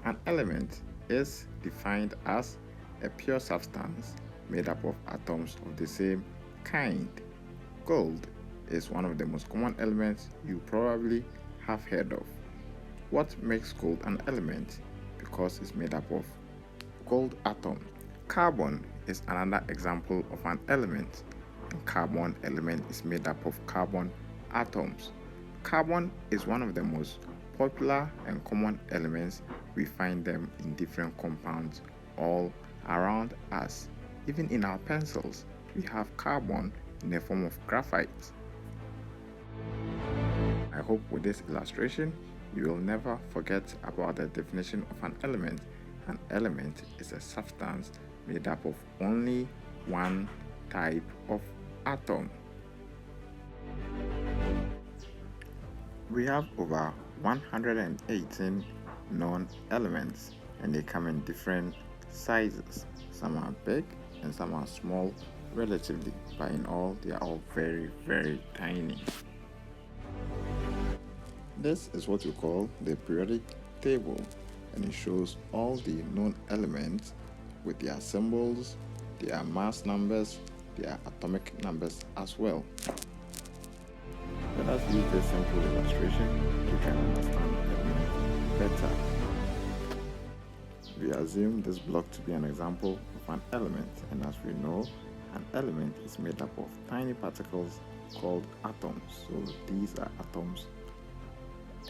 An element is defined as a pure substance made up of atoms of the same kind. Gold is one of the most common elements you probably have heard of. What makes gold an element? Because it's made up of gold atoms. Carbon is another example of an element. And carbon element is made up of carbon atoms. Carbon is one of the most popular and common elements. We find them in different compounds all around us. Even in our pencils, we have carbon in the form of graphite. I hope with this illustration, you will never forget about the definition of an element. An element is a substance made up of only one type of atom. We have over 118 known elements, and they come in different sizes. Some are big and some are small relatively, but in all they are all very, very tiny. This is what we call the periodic table, and it shows all the known elements with their symbols, their mass numbers, their atomic numbers as well. Let us use this simple illustration to try and understand elements better. We assume this block to be an example of an element, and as we know, an element is made up of tiny particles called atoms. So these are atoms,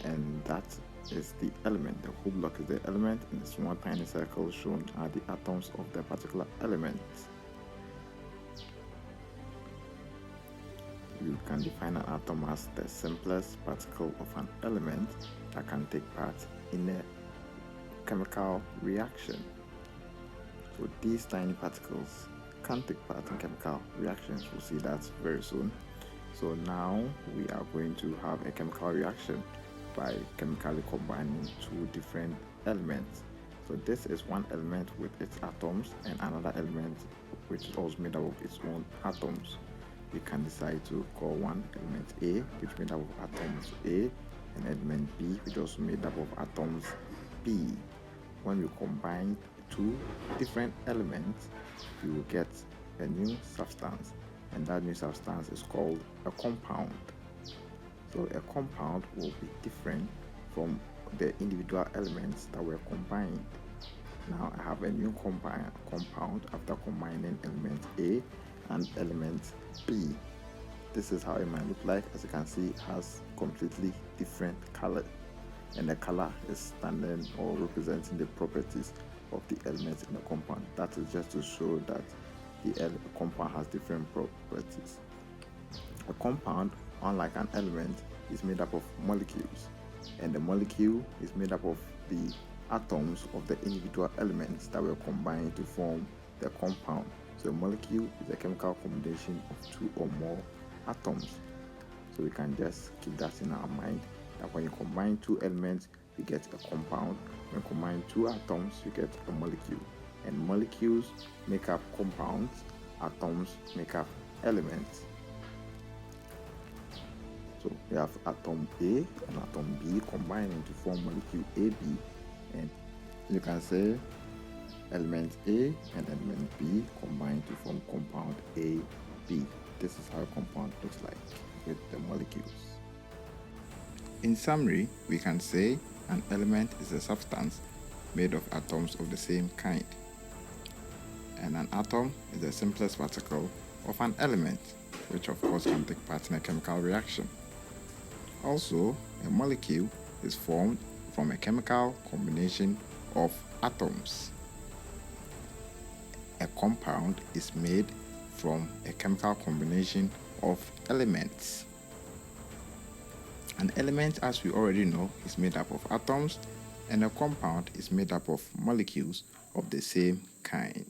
and that is the element. The whole block is the element, and the small tiny circles shown are the atoms of the particular element. You can define an atom as the simplest particle of an element that can take part in a chemical reaction. So these tiny particles can take part in chemical reactions. We'll see that very soon. So now we are going to have a chemical reaction by chemically combining two different elements. So this is one element with its atoms and another element which is also made up of its own atoms. We can decide to call one element A, which is made up of atoms A, and element B, which is also made up of atoms B. When we combine two different elements, we will get a new substance, and that new substance is called a compound. So a compound will be different from the individual elements that were combined. Now I have a new compound after combining element A and element B. This is how it might look like. As you can see, it has completely different color, and the color is standing or representing the properties of the elements in the compound. That is just to show that the compound has different properties. A compound, unlike an element, is made up of molecules, and the molecule is made up of the atoms of the individual elements that were combined to form the compound. So a molecule is a chemical combination of two or more atoms. So we can just keep that in our mind, that when you combine two elements, you get a compound. When you combine two atoms, you get a molecule. And molecules make up compounds, atoms make up elements. So we have atom A and atom B combining to form molecule AB, and you can say element A and element B combine to form compound AB. This is how a compound looks like with the molecules. In summary, we can say an element is a substance made of atoms of the same kind, and an atom is the simplest particle of an element, which of course can take part in a chemical reaction. Also, a molecule is formed from a chemical combination of atoms. A compound is made from a chemical combination of elements. An element, as we already know, is made up of atoms, and a compound is made up of molecules of the same kind.